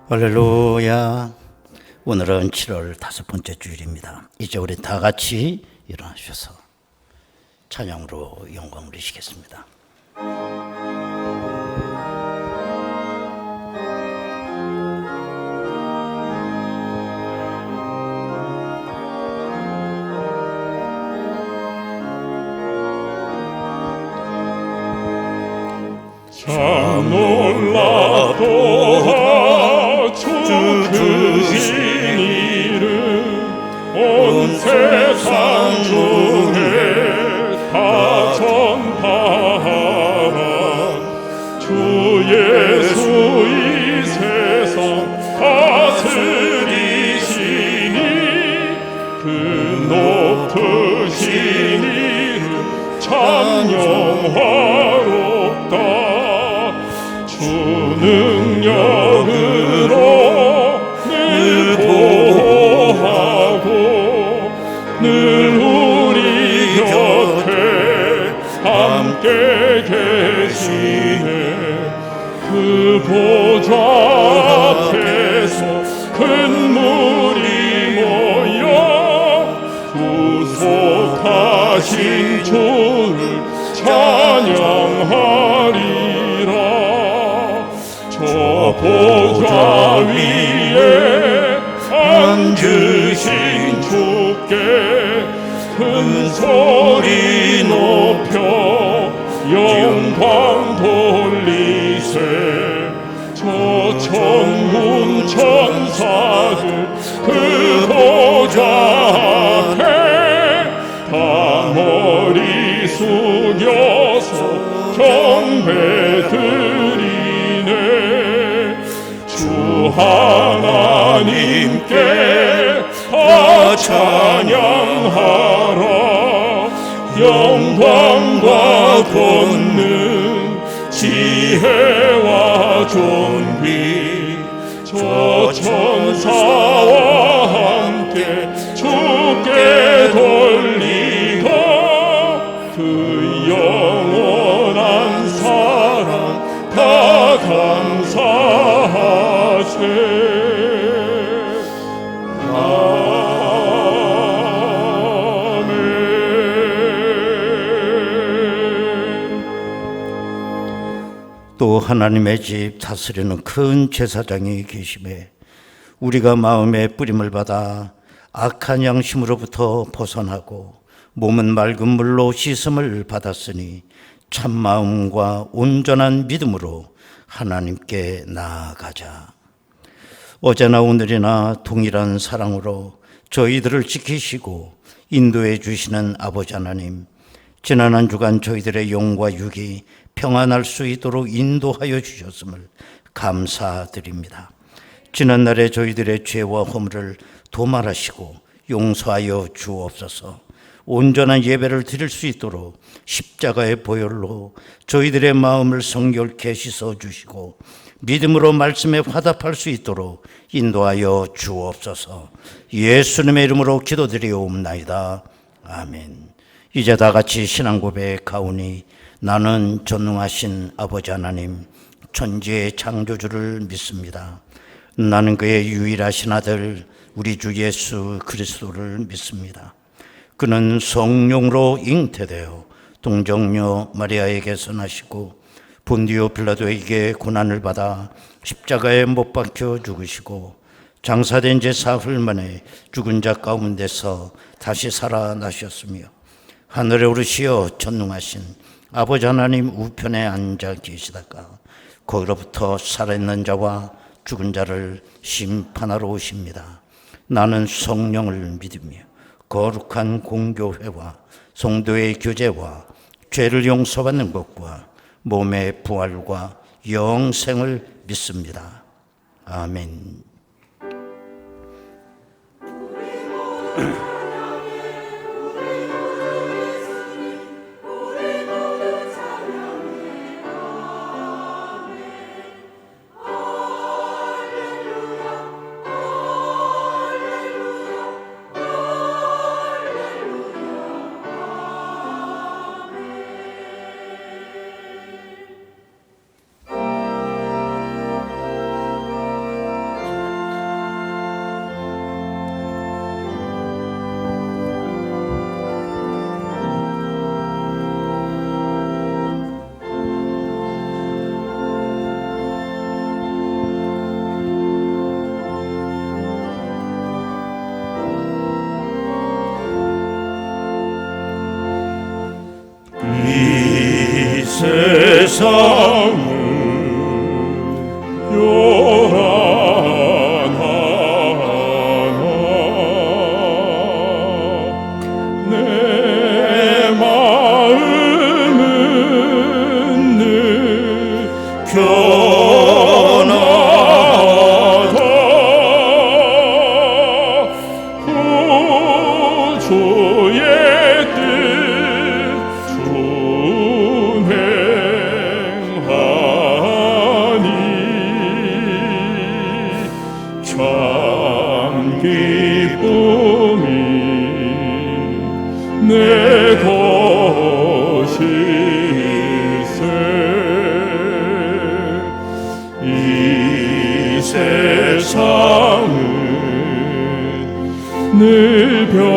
할렐루야. 오늘은 7월 5번째 주일입니다. 이제 우리 다 같이 일어나셔서 찬양으로 영광을 드리시겠습니다. 참 놀랍도다 주 크신 이름 온 세상 중에 다 전파하라. 주 예수 이 세상 다스리시니 그 높으신 이름 참 영화롭다. 주 능력으로 늘 보호하고 늘 우리 곁에 함께 계시네. 그 보좌 앞에서 큰 물이 모여 구속하신 주를 찬양하리라. 저 보좌 위에 앉으신 주께 큰 소리 높여 영광 돌리세. 저 천군 천사들 그 보좌 앞에 다 머리 숙여서 경배드리네. 주 하나님께 다 찬양하라. 영광과 권능 지혜와 존귀 저 천사와 함께 주께 돌리고 그 영원한 사랑 다 감사하세. 또 하나님의 집 다스리는 큰 제사장이 계심에 우리가 마음의 뿌림을 받아 악한 양심으로부터 벗어나고 몸은 맑은 물로 씻음을 받았으니 참 마음과 온전한 믿음으로 하나님께 나아가자. 어제나 오늘이나 동일한 사랑으로 저희들을 지키시고 인도해 주시는 아버지 하나님, 지난 한 주간 저희들의 영과 육이 평안할 수 있도록 인도하여 주셨음을 감사드립니다. 지난날에 저희들의 죄와 허물을 도말하시고 용서하여 주옵소서. 온전한 예배를 드릴 수 있도록 십자가의 보혈로 저희들의 마음을 성결케 씻어주시고 믿음으로 말씀에 화답할 수 있도록 인도하여 주옵소서. 예수님의 이름으로 기도드리옵나이다. 아멘. 이제 다 같이 신앙 고백하오니 나는 전능하신 아버지 하나님 천지의 창조주를 믿습니다. 나는 그의 유일하신 아들 우리 주 예수 그리스도를 믿습니다. 그는 성령으로 잉태되어 동정녀 마리아에게서 나시고 본디오 빌라도에게 고난을 받아 십자가에 못 박혀 죽으시고 장사된 지 사흘 만에 죽은 자 가운데서 다시 살아나셨으며 하늘에 오르시어 전능하신 아버지 하나님 우편에 앉아 계시다가 거기로부터 살아있는 자와 죽은 자를 심판하러 오십니다. 나는 성령을 믿으며 거룩한 공교회와 성도의 교제와 죄를 용서받는 것과 몸의 부활과 영생을 믿습니다. 아멘. 내 마음은 늘 변하다. 구주의 뜻 준행하니 참 기쁨이 내 것일세. 이 세상은 늘 변하고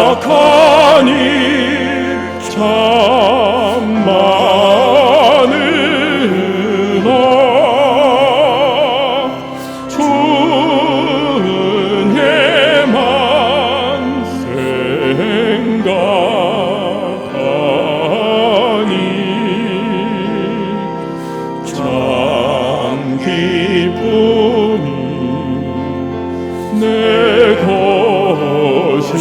험악하니 참 많으나 주님만 생각하니 참 기쁨이 내 것일세.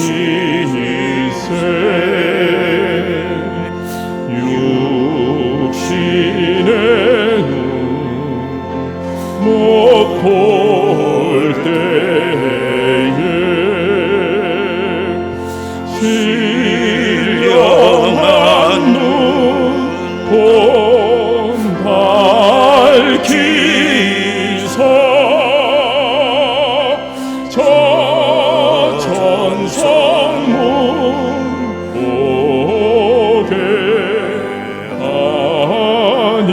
육신에는 못 볼 때에 신령한 눈 본 밝히사 저 천성문 보게 하니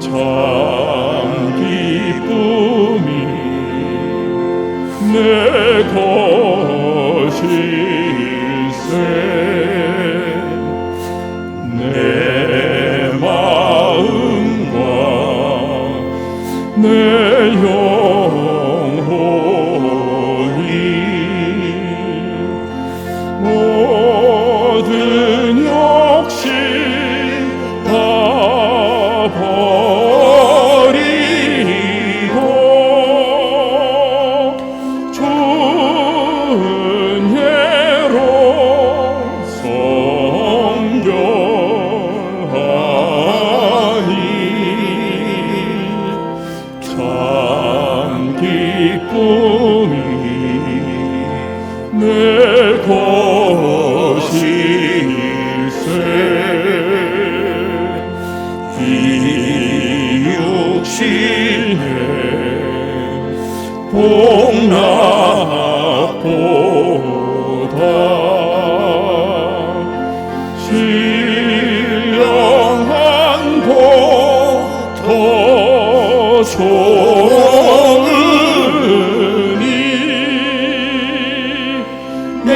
참 기쁨이 내 것일세. 내 마음과 내 영혼이 모든 욕심 다 버리고 주은혜로 성결하니 참 기쁨이 내 것일세. 이 육신의 복락보다 신령한 복 더 좋으니 내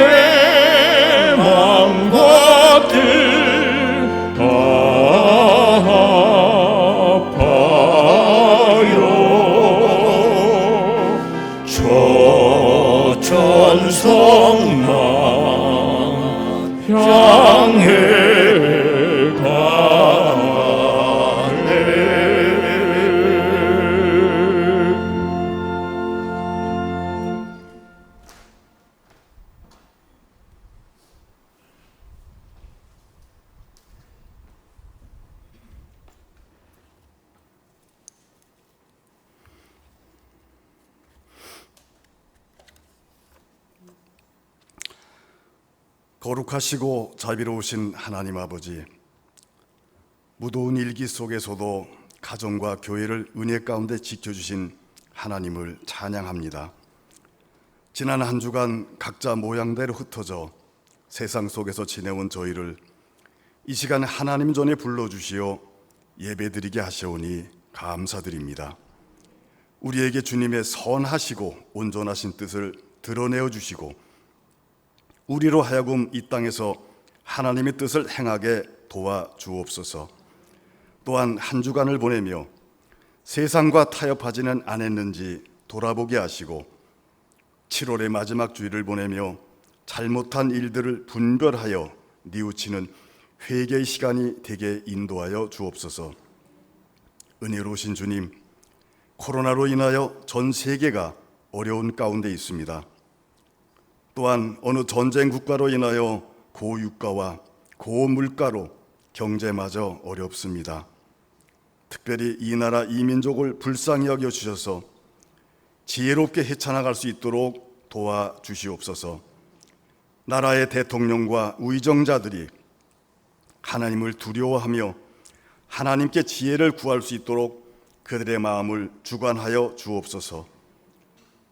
맘과 뜻 다하여 저 천성만 향해 가네. 거룩하시고 자비로우신 하나님 아버지, 무더운 일기 속에서도 가정과 교회를 은혜 가운데 지켜주신 하나님을 찬양합니다. 지난 한 주간 각자 모양대로 흩어져 세상 속에서 지내온 저희를 이 시간에 하나님 전에 불러주시어 예배드리게 하시오니 감사드립니다. 우리에게 주님의 선하시고 온전하신 뜻을 드러내어 주시고 우리로 하여금 이 땅에서 하나님의 뜻을 행하게 도와주옵소서. 또한 한 주간을 보내며 세상과 타협하지는 않았는지 돌아보게 하시고 7월의 마지막 주일을 보내며 잘못한 일들을 분별하여 뉘우치는 회개의 시간이 되게 인도하여 주옵소서. 은혜로우신 주님, 코로나로 인하여 전 세계가 어려운 가운데 있습니다. 또한 어느 전쟁 국가로 인하여 고유가와 고물가로 경제마저 어렵습니다. 특별히 이 나라 이 민족을 불쌍히 여겨주셔서 지혜롭게 헤쳐나갈 수 있도록 도와주시옵소서. 나라의 대통령과 의정자들이 하나님을 두려워하며 하나님께 지혜를 구할 수 있도록 그들의 마음을 주관하여 주옵소서.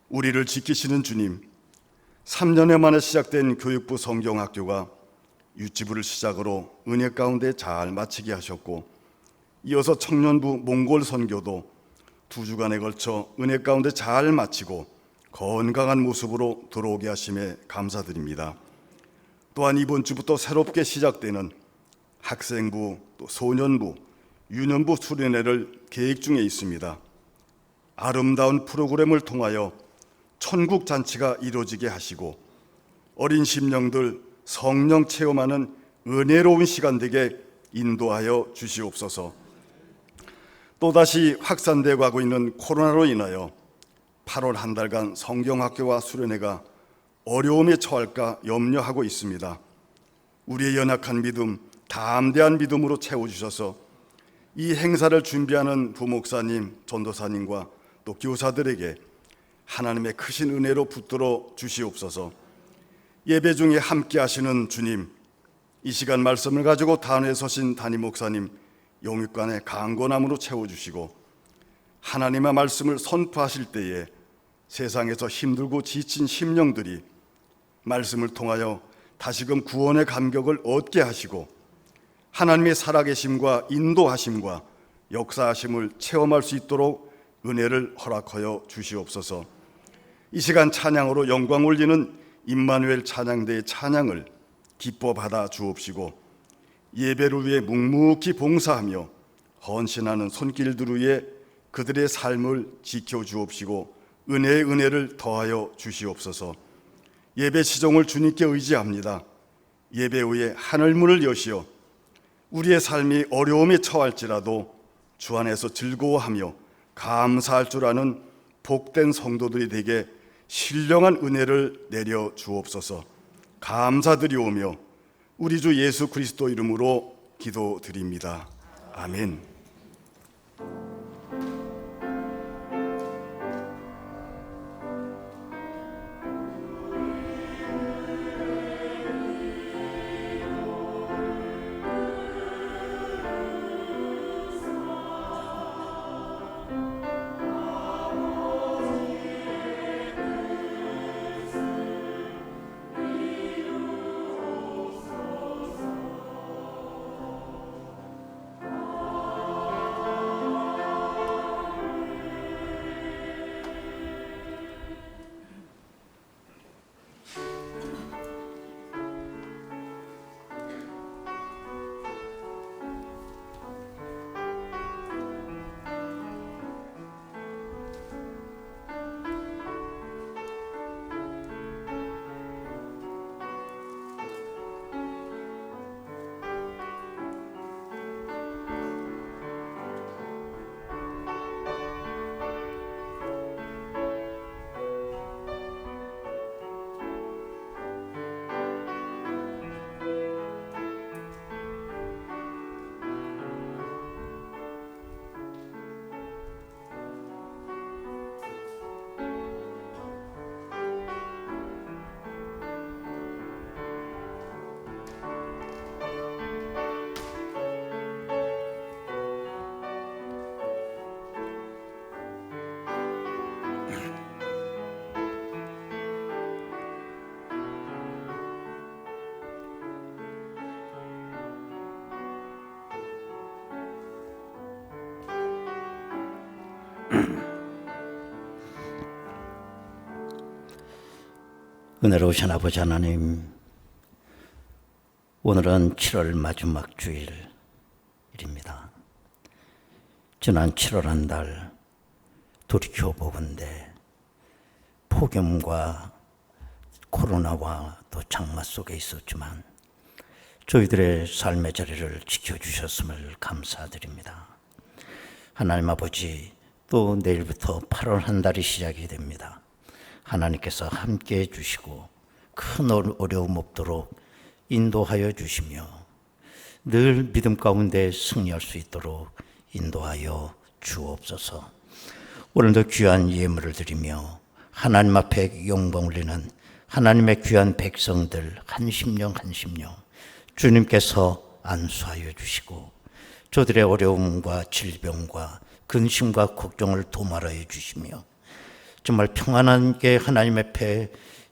우리를 지키시는 주님, 3년여 만에 시작된 교육부 성경학교가 유치부를 시작으로 은혜 가운데 잘 마치게 하셨고, 이어서 청년부 몽골 선교도 2주간에 걸쳐 은혜 가운데 잘 마치고 건강한 모습으로 들어오게 하심에 감사드립니다. 또한 이번 주부터 새롭게 시작되는 학생부, 또 소년부, 유년부 수련회를 계획 중에 있습니다. 아름다운 프로그램을 통하여 천국 잔치가 이루어지게 하시고 어린 심령들 성령 체험하는 은혜로운 시간 되게 인도하여 주시옵소서. 또다시 확산되어 가고 있는 코로나로 인하여 8월 한 달간 성경학교와 수련회가 어려움에 처할까 염려하고 있습니다. 우리의 연약한 믿음, 담대한 믿음으로 채워주셔서 이 행사를 준비하는 부목사님, 전도사님과 또 교사들에게 하나님의 크신 은혜로 붙들어 주시옵소서. 예배 중에 함께 하시는 주님, 이 시간 말씀을 가지고 단회에 서신 담임 목사님, 영육간의 강건함으로 채워주시고 하나님의 말씀을 선포하실 때에 세상에서 힘들고 지친 심령들이 말씀을 통하여 다시금 구원의 감격을 얻게 하시고 하나님의 살아계심과 인도하심과 역사하심을 체험할 수 있도록 은혜를 허락하여 주시옵소서. 이 시간 찬양으로 영광 올리는 임마누엘 찬양대의 찬양을 기뻐 받아 주옵시고 예배를 위해 묵묵히 봉사하며 헌신하는 손길들 위에 그들의 삶을 지켜 주옵시고 은혜의 은혜를 더하여 주시옵소서. 예배 시종을 주님께 의지합니다. 예배 후에 하늘문을 여시어 우리의 삶이 어려움에 처할지라도 주 안에서 즐거워하며 감사할 줄 아는 복된 성도들이 되게 신령한 은혜를 내려 주옵소서. 감사드리오며 우리 주 예수 그리스도 이름으로 기도드립니다. 아멘. 은혜로우신 아버지 하나님, 오늘은 7월 마지막 주일입니다. 지난 7월 한 달 돌이켜보건대 폭염과 코로나와 또 장마 속에 있었지만 저희들의 삶의 자리를 지켜주셨음을 감사드립니다. 하나님 아버지, 또 내일부터 8월 한 달이 시작이 됩니다. 하나님께서 함께해 주시고 큰 어려움 없도록 인도하여 주시며 늘 믿음 가운데 승리할 수 있도록 인도하여 주옵소서. 오늘도 귀한 예물을 드리며 하나님 앞에 영광 올리는 하나님의 귀한 백성들 한 심령 한 심령 주님께서 안수하여 주시고 저들의 어려움과 질병과 근심과 걱정을 도말하여 주시며 정말 평안하게 하나님 앞에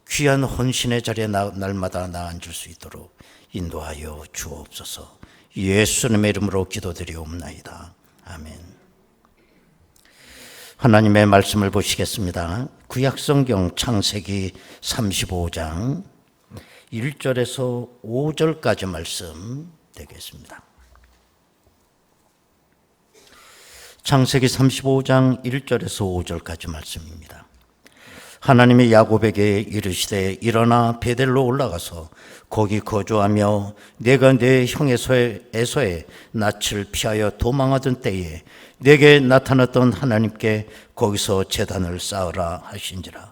귀한 헌신의 자리에 날마다 나앉을 수 있도록 인도하여 주옵소서. 예수님의 이름으로 기도드리옵나이다. 아멘. 하나님의 말씀을 보시겠습니다. 구약성경 창세기 35장 1절에서 5절까지 말씀 되겠습니다. 창세기 35장 1절에서 5절까지 말씀입니다. 하나님이 야곱에게 이르시되 일어나 베델로 올라가서 거기 거주하며 내가 내 형 에서의 낯을 피하여 도망하던 때에 내게 나타났던 하나님께 거기서 제단을 쌓으라 하신지라.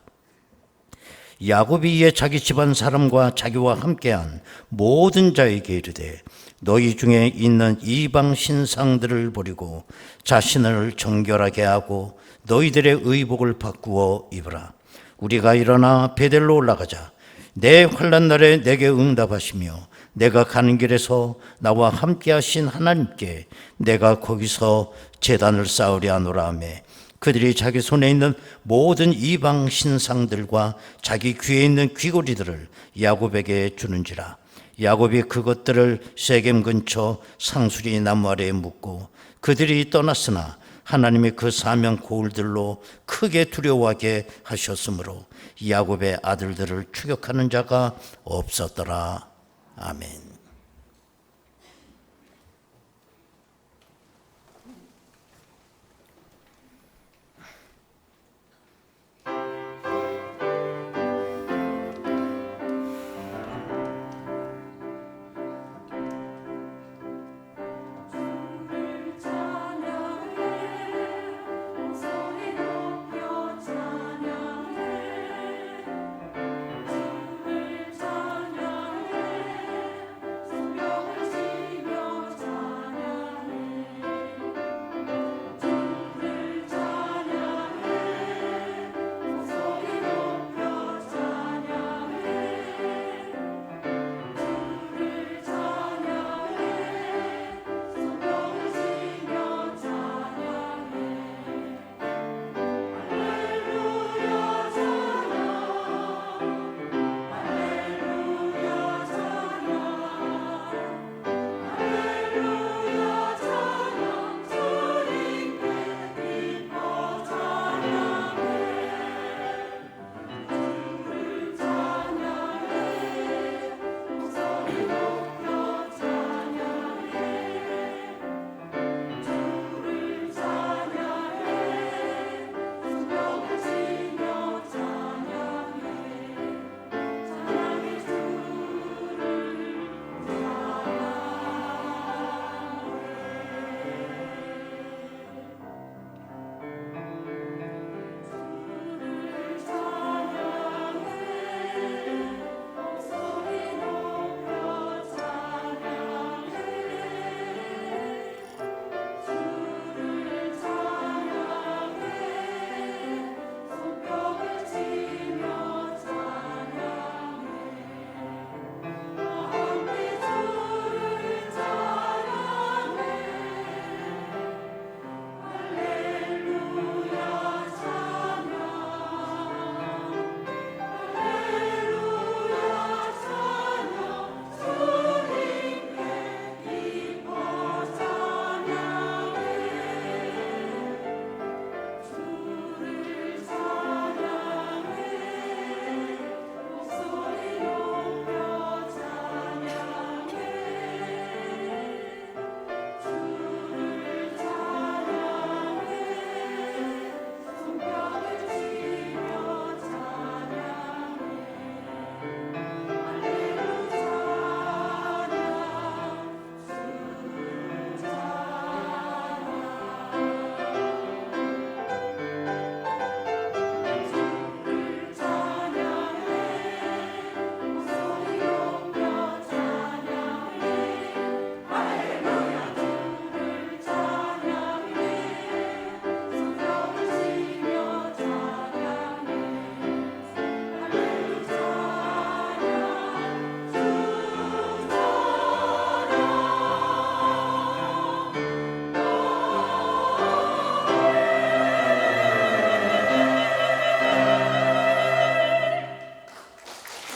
야곱이 이에 자기 집안 사람과 자기와 함께한 모든 자에게 이르되 너희 중에 있는 이방 신상들을 버리고 자신을 정결하게 하고 너희들의 의복을 바꾸어 입으라. 우리가 일어나 베델로 올라가자. 내 환난 날에 내게 응답하시며 내가 가는 길에서 나와 함께 하신 하나님께 내가 거기서 제단을 쌓으려 하노라 하며 그들이 자기 손에 있는 모든 이방 신상들과 자기 귀에 있는 귀고리들을 야곱에게 주는지라. 야곱이 그것들을 세겜 근처 상수리 나무 아래에 묻고 그들이 떠났으나 하나님이 그 사명 고울들로 크게 두려워하게 하셨으므로 야곱의 아들들을 추격하는 자가 없었더라. 아멘.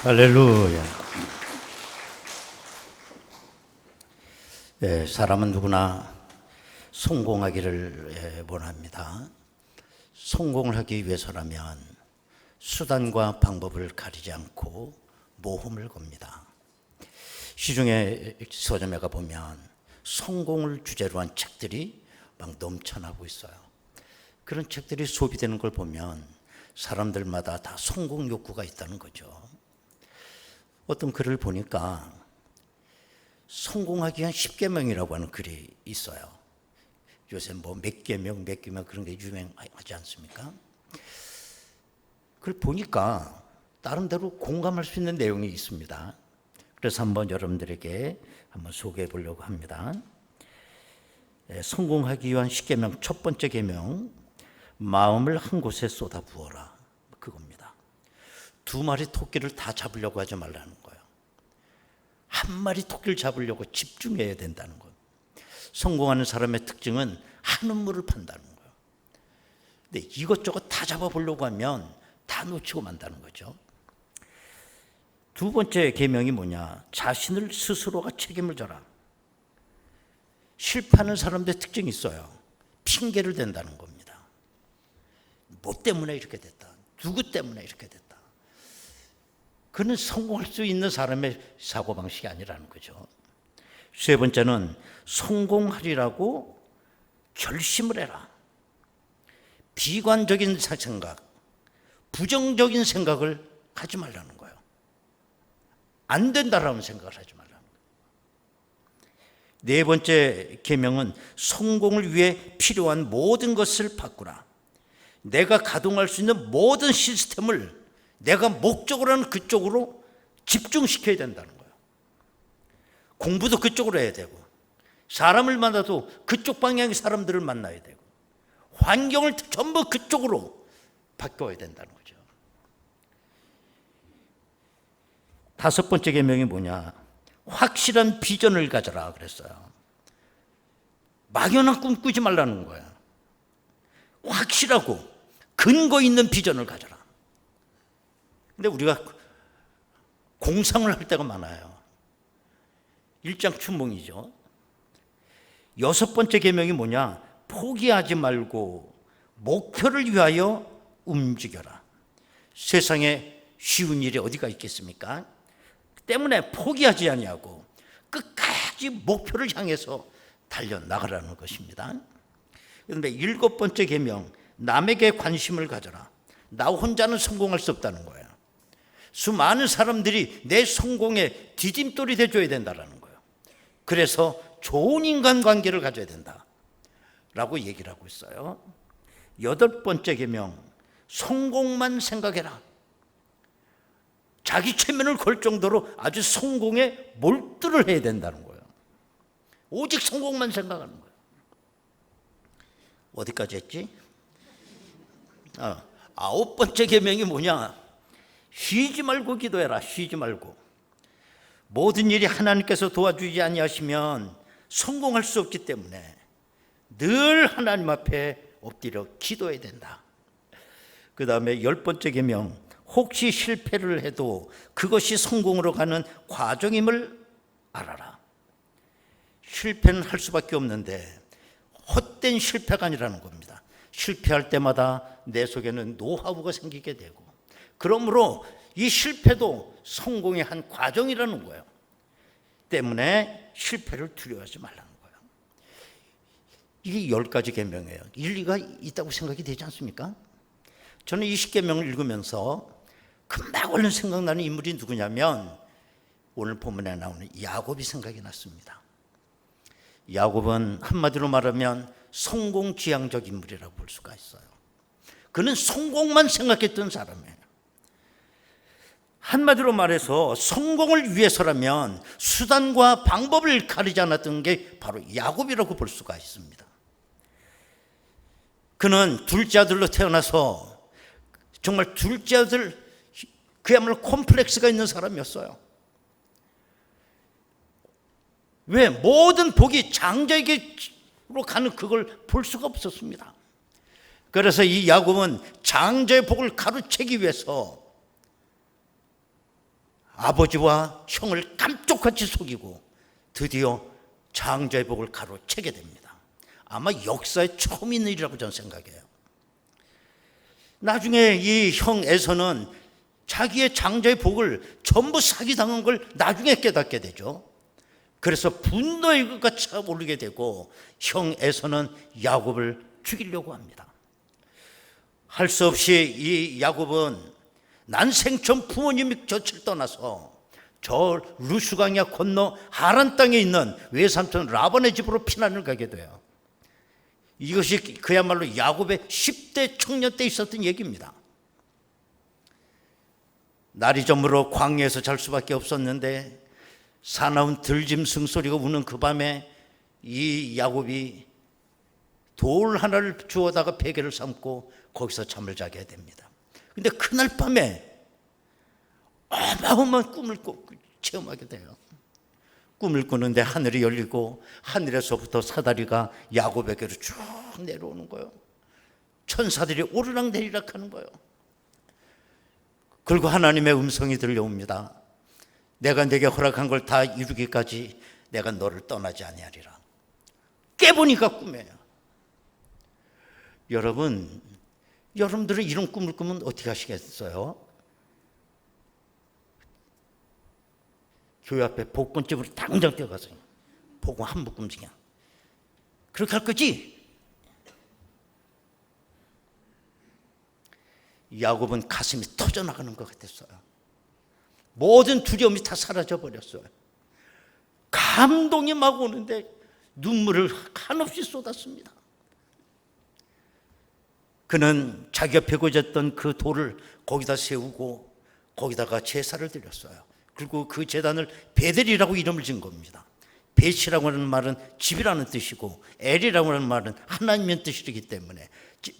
할렐루야. 예, 사람은 누구나 성공하기를 원합니다. 성공을 하기 위해서라면 수단과 방법을 가리지 않고 모험을 겁니다. 시중에 서점에 가보면 성공을 주제로 한 책들이 막 넘쳐나고 있어요. 그런 책들이 소비되는 걸 보면 사람들마다 다 성공 욕구가 있다는 거죠. 어떤 글을 보니까 성공하기 위한 10계명이라고 하는 글이 있어요. 요새 뭐 몇 계명 그런 게 유명하지 않습니까? 그걸 보니까 나름대로 공감할 수 있는 내용이 있습니다. 그래서 한번 여러분들에게 한번 소개해 보려고 합니다. 성공하기 위한 10계명 첫 번째 계명, 마음을 한 곳에 쏟아 부어라. 그겁니다. 두 마리 토끼를 다 잡으려고 하지 말라는 거예요. 한 마리 토끼를 잡으려고 집중해야 된다는 거예요. 성공하는 사람의 특징은 한 물을 판다는 거예요. 근데 이것저것 다 잡아보려고 하면 다 놓치고 만다는 거죠. 두 번째 계명이 뭐냐? 자신을 스스로가 책임을 져라. 실패하는 사람들의 특징이 있어요. 핑계를 댄다는 겁니다. 뭐 때문에 이렇게 됐다. 누구 때문에 이렇게 됐다. 그는 성공할 수 있는 사람의 사고방식이 아니라는 거죠. 세 번째는 성공하리라고 결심을 해라. 비관적인 생각, 부정적인 생각을 하지 말라는 거예요. 안 된다라는 생각을 하지 말라는 거예요. 네 번째 계명은 성공을 위해 필요한 모든 것을 바꾸라. 내가 가동할 수 있는 모든 시스템을 내가 목적으로 하는 그쪽으로 집중시켜야 된다는 거예요. 공부도 그쪽으로 해야 되고, 사람을 만나도 그쪽 방향의 사람들을 만나야 되고, 환경을 전부 그쪽으로 바꿔야 된다는 거죠. 다섯 번째 계명이 뭐냐? 확실한 비전을 가져라 그랬어요. 막연한 꿈 꾸지 말라는 거야. 확실하고 근거 있는 비전을 가져라. 근데 우리가 공상을 할 때가 많아요. 일장춘몽이죠. 여섯 번째 계명이 뭐냐? 포기하지 말고 목표를 위하여 움직여라. 세상에 쉬운 일이 어디가 있겠습니까? 때문에 포기하지 아니하고 끝까지 목표를 향해서 달려나가라는 것입니다. 그런데 일곱 번째 계명, 남에게 관심을 가져라. 나 혼자는 성공할 수 없다는 거예요. 수많은 사람들이 내 성공에 디딤돌이 돼줘야 된다는 거예요. 그래서 좋은 인간관계를 가져야 된다라고 얘기를 하고 있어요. 여덟 번째 계명, 성공만 생각해라. 자기 최면을 걸 정도로 아주 성공에 몰두를 해야 된다는 거예요. 오직 성공만 생각하는 거예요. 어디까지 했지? 아홉 번째 계명이 뭐냐? 쉬지 말고 기도해라. 쉬지 말고. 모든 일이 하나님께서 도와주지 아니하시면 성공할 수 없기 때문에 늘 하나님 앞에 엎드려 기도해야 된다. 그 다음에 열 번째 계명, 혹시 실패를 해도 그것이 성공으로 가는 과정임을 알아라. 실패는 할 수밖에 없는데 헛된 실패가 아니라는 겁니다. 실패할 때마다 내 속에는 노하우가 생기게 되고, 그러므로 이 실패도 성공의 한 과정이라는 거예요. 때문에 실패를 두려워하지 말라는 거예요. 이게 10가지 계명이에요. 일리가 있다고 생각이 되지 않습니까? 저는 이 10계명을 읽으면서 금방 얼른 생각나는 인물이 누구냐면 오늘 본문에 나오는 야곱이 생각이 났습니다. 야곱은 한마디로 말하면 성공지향적 인물이라고 볼 수가 있어요. 그는 성공만 생각했던 사람이에요. 한마디로 말해서 성공을 위해서라면 수단과 방법을 가리지 않았던 게 바로 야곱이라고 볼 수가 있습니다. 그는 둘째 아들로 태어나서 정말 둘째 아들, 그야말로 콤플렉스가 있는 사람이었어요. 왜? 모든 복이 장자에게로 가는 그걸 볼 수가 없었습니다. 그래서 이 야곱은 장자의 복을 가로채기 위해서 아버지와 형을 깜짝같이 속이고 드디어 장자의 복을 가로채게 됩니다. 아마 역사에 처음 있는 일이라고 저는 생각해요. 나중에 이 형 에서는 자기의 장자의 복을 전부 사기당한 걸 나중에 깨닫게 되죠. 그래서 분노의 극과 차오르게 되고 형 에서는 야곱을 죽이려고 합니다. 할 수 없이 이 야곱은 난생 처음 부모님이 곁을 떠나서 저 루스강야 건너 하란 땅에 있는 외삼촌 라반의 집으로 피난을 가게 돼요. 이것이 그야말로 야곱의 10대 청년 때 있었던 얘기입니다. 날이 저물어 광야에서 잘 수밖에 없었는데 사나운 들짐승 소리가 우는 그 밤에 이 야곱이 돌 하나를 주워다가 베개를 삼고 거기서 잠을 자게 됩니다. 근데 그날 밤에 어마어마한 꿈을 체험하게 돼요. 꿈을 꾸는데 하늘이 열리고 하늘에서부터 사다리가 야곱에게로 쭉 내려오는 거예요. 천사들이 오르락내리락 하는 거예요. 그리고 하나님의 음성이 들려옵니다. 내가 내게 허락한 걸 다 이루기까지 내가 너를 떠나지 아니하리라. 깨보니까 꿈이에요. 여러분들은 이런 꿈을 꾸면 어떻게 하시겠어요? 교회 앞에 복권집으로 당장 뛰어가서 복권 한 묶음씩이야. 그렇게 할 거지? 야곱은 가슴이 터져나가는 것 같았어요. 모든 두려움이 다 사라져버렸어요. 감동이 막 오는데 눈물을 한없이 쏟았습니다. 그는 자기가 베고졌던 그 돌을 거기다 세우고 거기다가 제사를 드렸어요. 그리고 그 제단을 베델이라고 이름을 지은 겁니다. 벳이라고 하는 말은 집이라는 뜻이고 엘이라고 하는 말은 하나님의 뜻이기 때문에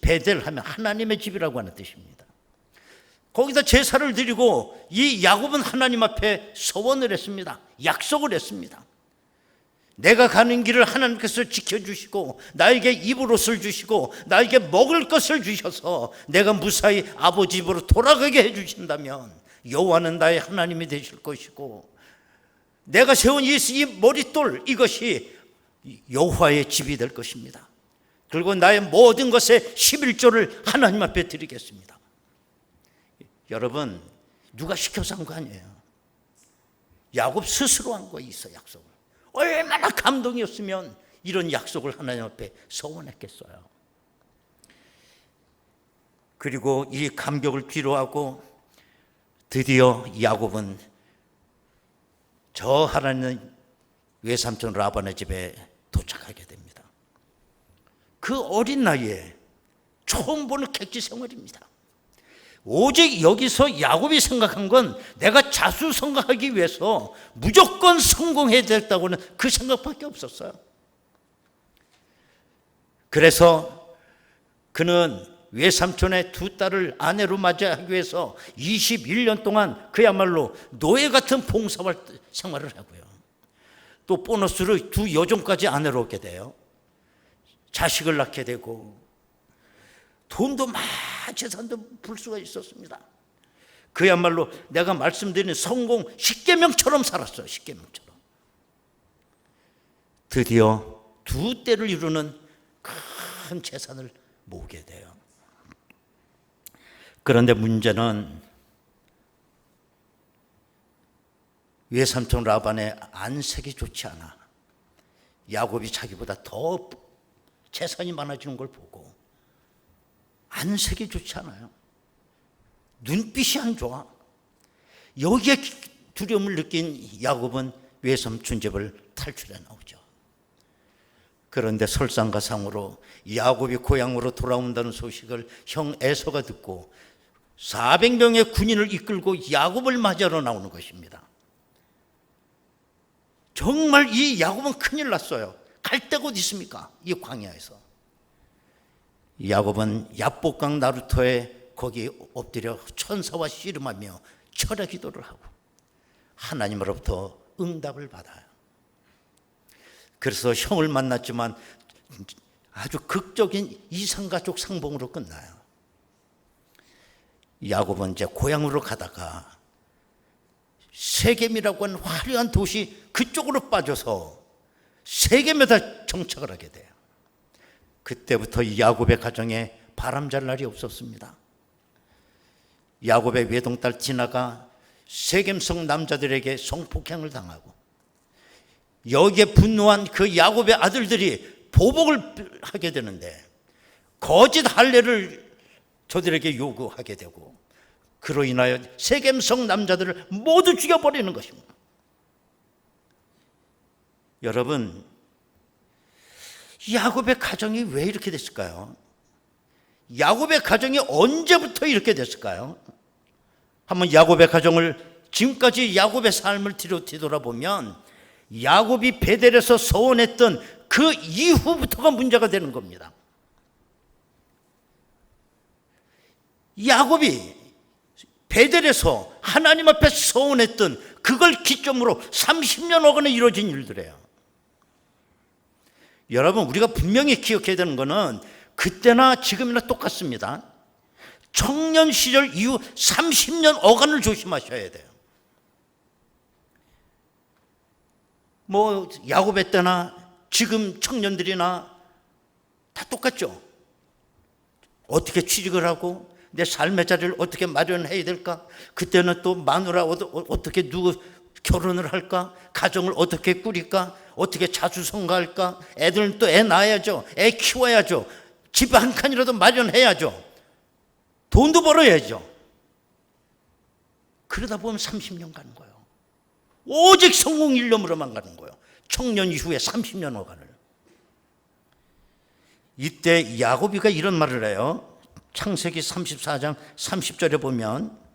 베델 하면 하나님의 집이라고 하는 뜻입니다. 거기다 제사를 드리고 이 야곱은 하나님 앞에 서원을 했습니다. 약속을 했습니다. 내가 가는 길을 하나님께서 지켜주시고 나에게 입을 옷을 주시고 나에게 먹을 것을 주셔서 내가 무사히 아버지 집으로 돌아가게 해주신다면 여호와는 나의 하나님이 되실 것이고 내가 세운 이 머릿돌 이것이 여호와의 집이 될 것입니다. 그리고 나의 모든 것의 11조를 하나님 앞에 드리겠습니다. 여러분, 누가 시켜서 한 거 아니에요. 야곱 스스로 한 거에 있어. 약속을. 얼마나 감동이었으면 이런 약속을 하나님 앞에 서원했겠어요. 그리고 이 감격을 뒤로하고 드디어 야곱은 저 하나님 외삼촌 라반의 집에 도착하게 됩니다. 그 어린 나이에 처음 보는 객지 생활입니다. 오직 여기서 야곱이 생각한 건 내가 자수성가하기 위해서 무조건 성공해야 됐다고는 그 생각밖에 없었어요. 그래서 그는 외삼촌의 두 딸을 아내로 맞이하기 위해서 21년 동안 그야말로 노예 같은 봉사 생활을 하고요. 또 보너스로 두 여종까지 아내로 얻게 돼요. 자식을 낳게 되고 돈도 재산도 불 수가 있었습니다. 그야말로 내가 말씀드린 성공 10계명처럼 살았어요. 10계명처럼. 드디어 두 때를 이루는 큰 재산을 모으게 돼요. 그런데 문제는 외삼촌 라반의 안색이 좋지 않아. 야곱이 자기보다 더 재산이 많아지는 걸 보고 안색이 좋지 않아요. 눈빛이 안 좋아. 여기에 두려움을 느낀 야곱은 외삼촌 집을 탈출해 나오죠. 그런데 설상가상으로 야곱이 고향으로 돌아온다는 소식을 형 에서가 듣고 400명의 군인을 이끌고 야곱을 맞이하러 나오는 것입니다. 정말 이 야곱은 큰일 났어요. 갈 데가 어디 있습니까? 이 광야에서. 야곱은 야복강 나루터에 거기 엎드려 천사와 씨름하며 철야 기도를 하고 하나님으로부터 응답을 받아요. 그래서 형을 만났지만 아주 극적인 이산가족 상봉으로 끝나요. 야곱은 이제 고향으로 가다가 세겜이라고 하는 화려한 도시 그쪽으로 빠져서 세겜에다 정착을 하게 돼요. 그때부터 야곱의 가정에 바람잘 날이 없었습니다. 야곱의 외동딸 디나가 세겜성 남자들에게 성폭행을 당하고 여기에 분노한 그 야곱의 아들들이 보복을 하게 되는데 거짓 할례를 저들에게 요구하게 되고 그로 인하여 세겜성 남자들을 모두 죽여버리는 것입니다. 여러분, 야곱의 가정이 왜 이렇게 됐을까요? 야곱의 가정이 언제부터 이렇게 됐을까요? 한번 야곱의 가정을, 지금까지 야곱의 삶을 뒤돌아보면 야곱이 베델에서 서원했던 그 이후부터가 문제가 되는 겁니다. 야곱이 베델에서 하나님 앞에 서원했던 그걸 기점으로 30년 어간에 이루어진 일들이에요. 여러분, 우리가 분명히 기억해야 되는 것은 그때나 지금이나 똑같습니다. 청년 시절 이후 30년 어간을 조심하셔야 돼요. 뭐 야곱의 때나 지금 청년들이나 다 똑같죠. 어떻게 취직을 하고 내 삶의 자리를 어떻게 마련해야 될까? 그때는 또 마누라 어떻게 누구 결혼을 할까? 가정을 어떻게 꾸릴까? 어떻게 자수성가할까? 애들은 또 애 낳아야죠. 애 키워야죠. 집 한 칸이라도 마련해야죠. 돈도 벌어야죠. 그러다 보면 30년 가는 거예요. 오직 성공 일념으로만 가는 거예요. 청년 이후에 30년 어간을. 이때 야곱이가 이런 말을 해요. 창세기 34장 30절에 보면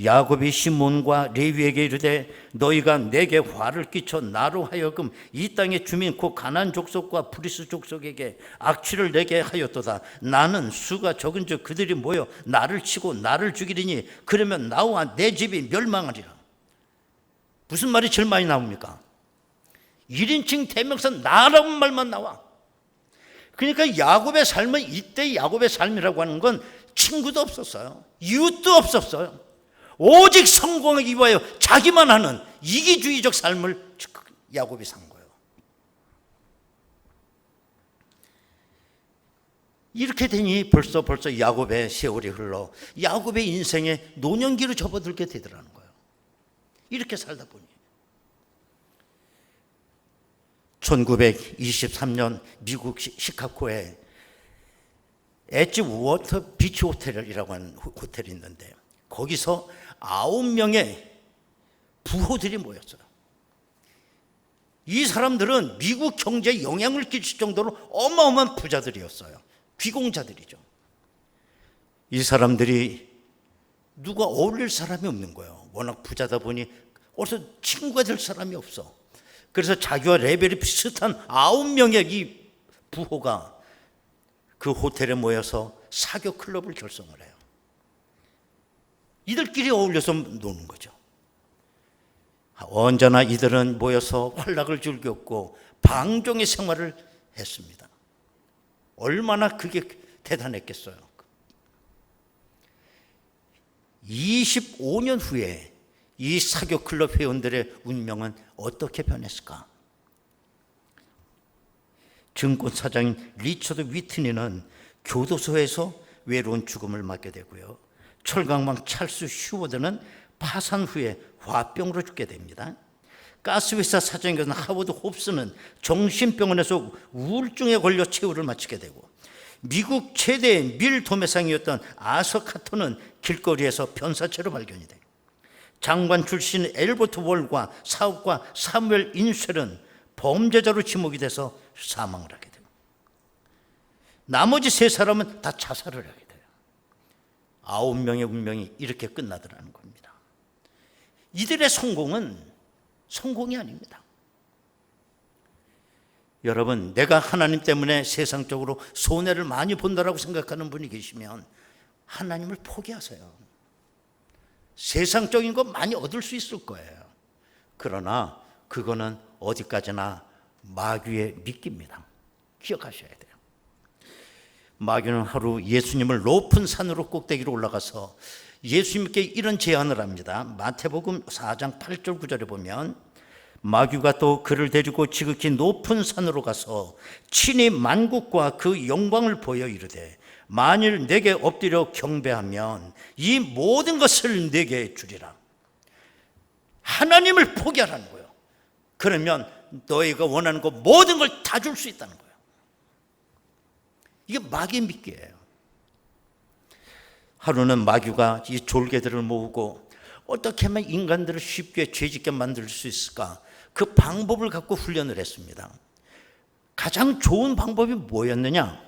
야곱이 시몬과 레위에게 이르되 너희가 내게 화를 끼쳐 나로 하여금 이 땅의 주민 곧 가나안 족속과 브리스 족속에게 악취를 내게 하였도다. 나는 수가 적은즉 그들이 모여 나를 치고 나를 죽이리니 그러면 나와 내 집이 멸망하리라. 무슨 말이 제일 많이 나옵니까? 1인칭 대명사 나라는 말만 나와. 그러니까 야곱의 삶은, 이때 야곱의 삶이라고 하는 건 친구도 없었어요. 이웃도 없었어요. 오직 성공하기 위하여 자기만 하는 이기주의적 삶을 야곱이 산 거예요. 이렇게 되니 벌써 야곱의 세월이 흘러 야곱의 인생에 노년기로 접어들게 되더라는 거예요. 이렇게 살다 보니 1923년 미국 시카고에 엣지 워터 비치 호텔이라고 하는 호텔이 있는데 거기서 9명의 부호들이 모였어요. 이 사람들은 미국 경제에 영향을 끼칠 정도로 어마어마한 부자들이었어요. 귀공자들이죠. 이 사람들이 누가 어울릴 사람이 없는 거예요. 워낙 부자다 보니 어디서 친구가 될 사람이 없어. 그래서 자기와 레벨이 비슷한 9명의 이 부호가 그 호텔에 모여서 사교 클럽을 결성을 해요. 이들끼리 어울려서 노는 거죠. 언제나 이들은 모여서 활락을 즐겼고 방종의 생활을 했습니다. 얼마나 그게 대단했겠어요. 25년 후에 이 사교 클럽 회원들의 운명은 어떻게 변했을까? 증권사장인 리처드 위트니는 교도소에서 외로운 죽음을 맞게 되고요. 철강망 찰스 휴워드는 파산 후에 화병으로 죽게 됩니다. 가스회사 사장이었던 하워드 홉스는 정신병원에서 우울증에 걸려 최후를 마치게 되고, 미국 최대의 밀 도매상이었던 아서 카터는 길거리에서 변사체로 발견이 돼요. 장관 출신 엘버트 월과 사업가 사무엘 인쉘은 범죄자로 지목이 돼서 사망을 하게 돼요. 나머지 3사람은 다 자살을 하게 돼요. 9명의 운명이 이렇게 끝나더라는 겁니다. 이들의 성공은 성공이 아닙니다. 여러분, 내가 하나님 때문에 세상적으로 손해를 많이 본다라고 생각하는 분이 계시면 하나님을 포기하세요. 세상적인 거 많이 얻을 수 있을 거예요. 그러나 그거는 어디까지나 마귀의 미끼입니다. 기억하셔야 돼요. 마귀는 하루 예수님을 높은 산으로 꼭대기로 올라가서 예수님께 이런 제안을 합니다. 마태복음 4장 8절 9절에 보면 마귀가 또 그를 데리고 지극히 높은 산으로 가서 친히 만국과 그 영광을 보여 이르되 만일 내게 엎드려 경배하면 이 모든 것을 내게 주리라. 하나님을 포기하라는 거예요. 그러면 너희가 원하는 거 모든 걸 다 줄 수 있다는 거예요. 이게 마귀의 미끼예요. 하루는 마귀가 이 졸개들을 모으고 어떻게 하면 인간들을 쉽게 죄짓게 만들 수 있을까, 그 방법을 갖고 훈련을 했습니다. 가장 좋은 방법이 뭐였느냐?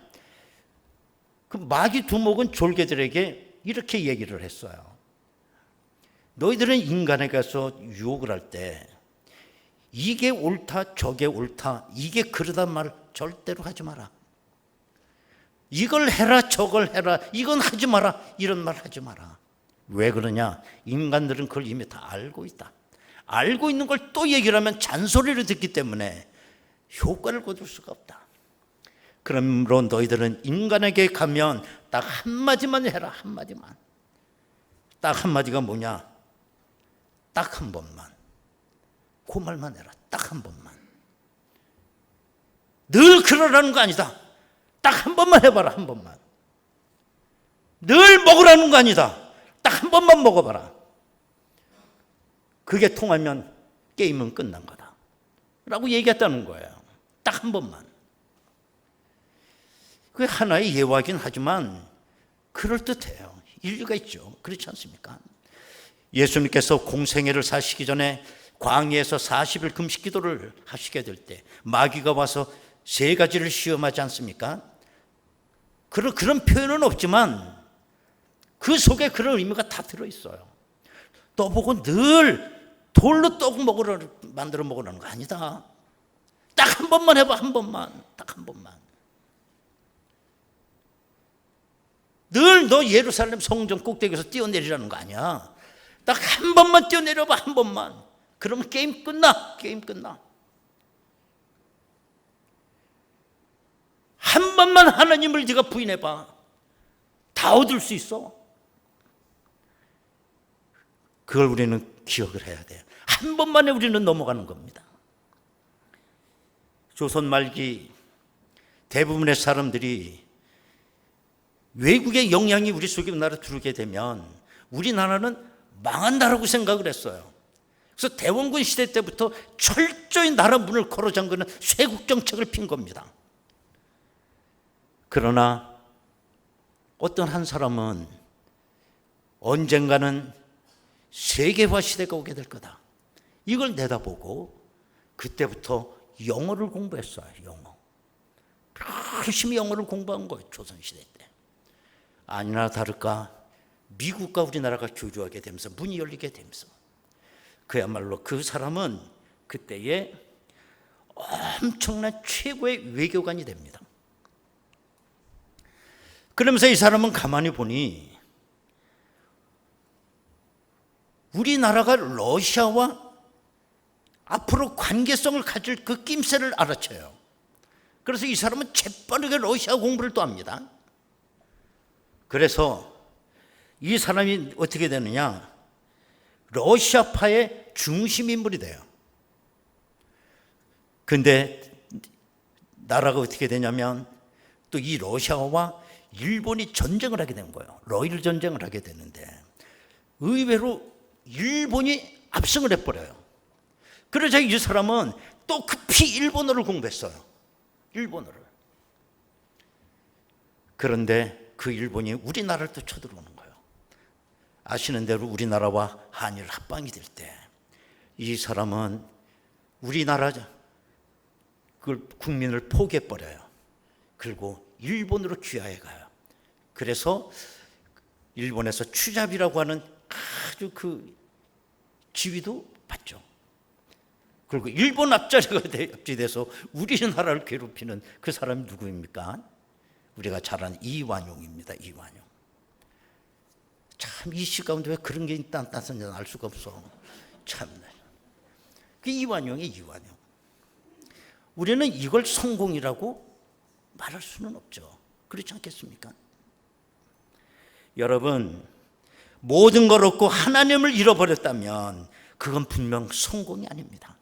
그 마귀 두목은 졸개들에게 이렇게 얘기를 했어요. 너희들은 인간에게서 유혹을 할 때 이게 옳다 저게 옳다 이게 그러단 말 절대로 하지 마라. 이걸 해라 저걸 해라 이건 하지 마라 이런 말 하지 마라. 왜 그러냐? 인간들은 그걸 이미 다 알고 있다. 알고 있는 걸 또 얘기를 하면 잔소리를 듣기 때문에 효과를 거둘 수가 없다. 그러므로 너희들은 인간에게 가면 딱 한마디만 해라. 한마디만. 딱 한마디가 뭐냐? 딱 한 번만. 그 말만 해라. 딱 한 번만. 늘 그러라는 거 아니다. 딱 한 번만 해봐라. 한 번만. 늘 먹으라는 거 아니다. 딱 한 번만 먹어봐라. 그게 통하면 게임은 끝난 거다 라고 얘기했다는 거예요. 딱 한 번만. 그게 하나의 예화긴 하지만 그럴듯해요. 일리가 있죠. 그렇지 않습니까? 예수님께서 공생애를 사시기 전에 광야에서 40일 금식 기도를 하시게 될 때 마귀가 와서 3가지를 시험하지 않습니까? 그런 표현은 없지만 그 속에 그런 의미가 다 들어있어요. 떠보고 늘 돌로 떡 만들어 먹으라는 거 아니다. 딱 한 번만 해봐. 한 번만. 딱 한 번만. 늘 너 예루살렘 성전 꼭대기에서 뛰어내리라는 거 아니야. 딱 한 번만 뛰어내려봐. 한 번만. 그러면 게임 끝나. 게임 끝나. 한 번만 하나님을 네가 부인해봐. 다 얻을 수 있어. 그걸 우리는 기억을 해야 돼요. 한 번만에 우리는 넘어가는 겁니다. 조선 말기 대부분의 사람들이 외국의 영향이 우리 속에 나라 들어오게 되면 우리나라는 망한 나라고 생각을 했어요. 그래서 대원군 시대 때부터 철저히 나라 문을 걸어 잠그는 쇄국 정책을 핀 겁니다. 그러나 어떤 한 사람은 언젠가는 세계화 시대가 오게 될 거다. 이걸 내다보고 그때부터 영어를 공부했어요. 영어. 열심히 영어를 공부한 거예요. 조선시대 때. 아니나 다를까 미국과 우리나라가 교류하게 되면서 문이 열리게 되면서 그야말로 그 사람은 그때의 엄청난 최고의 외교관이 됩니다. 그러면서 이 사람은 가만히 보니 우리나라가 러시아와 앞으로 관계성을 가질 그 낌새를 알아채요. 그래서 이 사람은 재빠르게 러시아 공부를 또 합니다. 그래서 이 사람이 어떻게 되느냐? 러시아파의 중심 인물이 돼요. 근데 나라가 어떻게 되냐면 또 이 러시아와 일본이 전쟁을 하게 된 거예요. 러일 전쟁을 하게 되는데 의외로 일본이 압승을 해버려요. 그래서 이 사람은 또 급히 일본어를 공부했어요. 일본어를. 그런데 그 일본이 우리나라를 또 쳐들어오는 거예요. 아시는 대로 우리나라와 한일 합방이 될 때 이 사람은 우리나라 그 국민을 포기해버려요. 그리고 일본으로 귀화해 가요. 그래서 일본에서 추잡이라고 하는 아주 그 지위도 받죠. 그리고 일본 앞자리가 돼서 우리나라를 괴롭히는 그 사람이 누구입니까? 우리가 잘 아는 이완용입니다. 이완용. 참 이 시 가운데 왜 그런 게 있다는 알 수가 없어. 참네. 그 이완용이 이완용. 우리는 이걸 성공이라고 말할 수는 없죠. 그렇지 않겠습니까? 여러분, 모든 걸 얻고 하나님을 잃어버렸다면 그건 분명 성공이 아닙니다.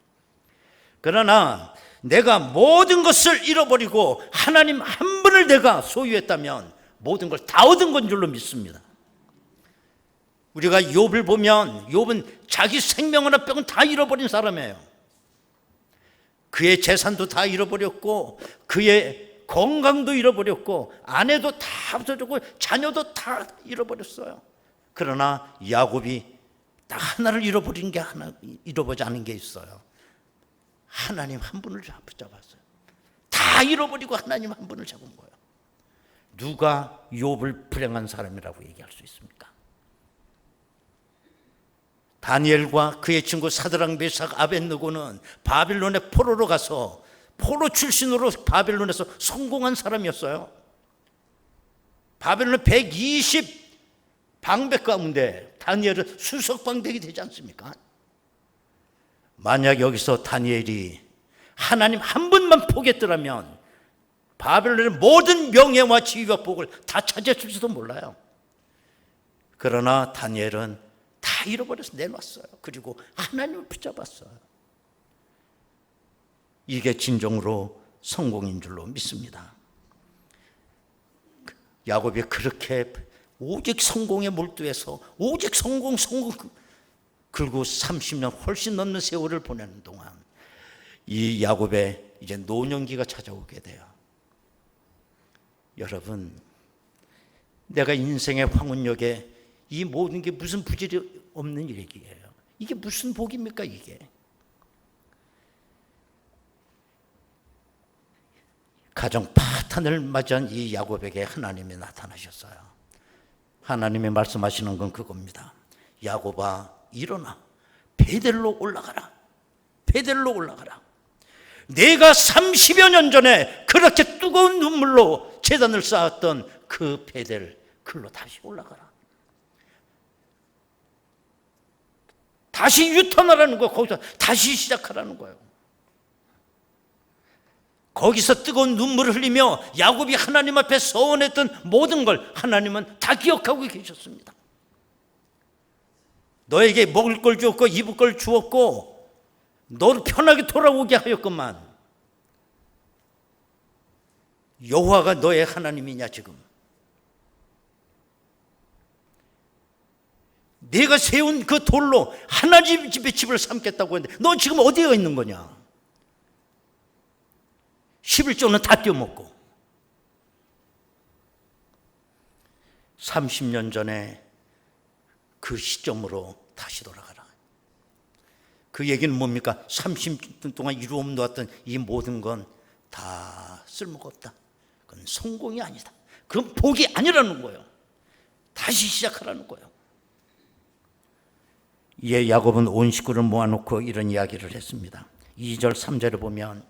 그러나 내가 모든 것을 잃어버리고 하나님 한 분을 내가 소유했다면 모든 걸 다 얻은 건 줄로 믿습니다. 우리가 욥을 보면 욥은 자기 생명 하나 빼고는 다 잃어버린 사람이에요. 그의 재산도 다 잃어버렸고 그의 건강도 잃어버렸고 아내도 다 없어졌고 자녀도 다 잃어버렸어요. 그러나 야곱이 딱 하나를 잃어버린 게 하나, 잃어버리지 않은 게 있어요. 하나님 한 분을 붙잡았어요. 다 잃어버리고 하나님 한 분을 잡은 거예요. 누가 욥을 불행한 사람이라고 얘기할 수 있습니까? 다니엘과 그의 친구 사드락 메삭 아벳느고는 바빌론의 포로로 가서 포로 출신으로 바빌론에서 성공한 사람이었어요. 바빌론 120 방백 가운데 다니엘은 수석 방백이 되지 않습니까? 만약 여기서 다니엘이 하나님 한 분만 포기했더라면 바벨론의 모든 명예와 지위와 복을 다 차지했을지도 몰라요. 그러나 다니엘은 다 잃어버려서 내놨어요. 그리고 하나님을 붙잡았어요. 이게 진정으로 성공인 줄로 믿습니다. 야곱이 그렇게 오직 성공에 몰두해서 오직 성공 그리고 30년 훨씬 넘는 세월을 보내는 동안 이 야곱의 이제 노년기가 찾아오게 돼요. 여러분, 내가 인생의 황혼역에 이 모든 게 무슨 부질이 없는 얘기예요. 이게 무슨 복입니까 이게? 가정 파탄을 맞이한 이 야곱에게 하나님이 나타나셨어요. 하나님이 말씀하시는 건 그겁니다. 야곱아 일어나 베델로 올라가라. 베델로 올라가라. 내가 30여 년 전에 그렇게 뜨거운 눈물로 제단을 쌓았던 그 베델 글로 다시 올라가라. 다시 유턴하라는 거예요. 거기서 다시 시작하라는 거예요. 거기서 뜨거운 눈물을 흘리며 야곱이 하나님 앞에 서원했던 모든 걸 하나님은 다 기억하고 계셨습니다. 너에게 먹을 걸 주었고 입을 걸 주었고 너를 편하게 돌아오게 하였건만 여호와가 너의 하나님이냐 지금? 내가 세운 그 돌로 하나님 집의 집을 삼겠다고 했는데 너 지금 어디에 있는 거냐? 11조는 다 떼어먹고 30년 전에 그 시점으로 다시 돌아가라. 그 얘기는 뭡니까? 30년 동안 이루어 놓았던 이 모든 건 다 쓸모가 없다. 그건 성공이 아니다. 그건 복이 아니라는 거예요. 다시 시작하라는 거예요. 이에 야곱은 온 식구를 모아놓고 이런 이야기를 했습니다. 2절 3절을 보면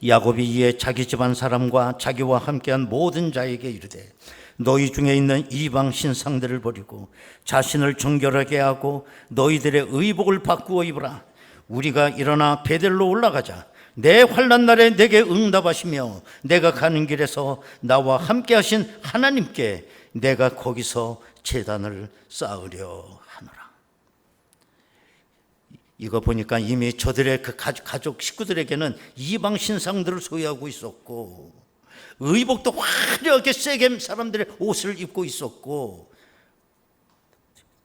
야곱이 이에 자기 집안 사람과 자기와 함께한 모든 자에게 이르되 너희 중에 있는 이방 신상들을 버리고 자신을 정결하게 하고 너희들의 의복을 바꾸어 입으라. 우리가 일어나 베델로 올라가자. 내 환난 날에 내게 응답하시며 내가 가는 길에서 나와 함께 하신 하나님께 내가 거기서 제단을 쌓으려 하노라. 이거 보니까 이미 저들의 그 가족 식구들에게는 이방 신상들을 소유하고 있었고 의복도 화려하게 세겜 사람들의 옷을 입고 있었고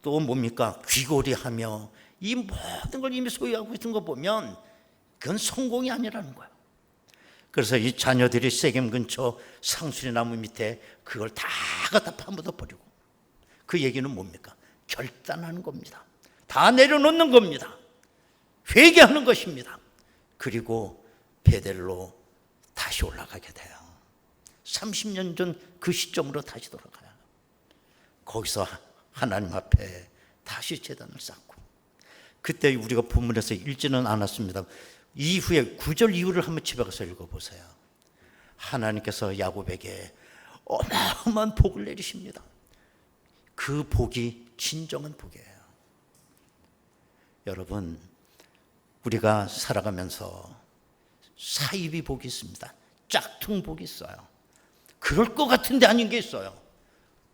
또 뭡니까? 귀걸이하며 이 모든 걸 이미 소유하고 있는 거 보면 그건 성공이 아니라는 거예요. 그래서 이 자녀들이 세겜 근처 상수리 나무 밑에 그걸 다 갖다 파묻어 버리고 그 얘기는 뭡니까? 결단하는 겁니다. 다 내려놓는 겁니다. 회개하는 것입니다. 그리고 베델로 다시 올라가게 돼요. 30년 전 그 시점으로 다시 돌아가요. 거기서 하나님 앞에 다시 제단을 쌓고 그때 우리가 본문에서 읽지는 않았습니다. 이후에 9절 이후를 한번 집에 가서 읽어보세요. 하나님께서 야곱에게 어마어마한 복을 내리십니다. 그 복이 진정한 복이에요. 여러분, 우리가 살아가면서 사이비 복이 있습니다. 짝퉁 복이 있어요. 그럴 것 같은데 아닌 게 있어요.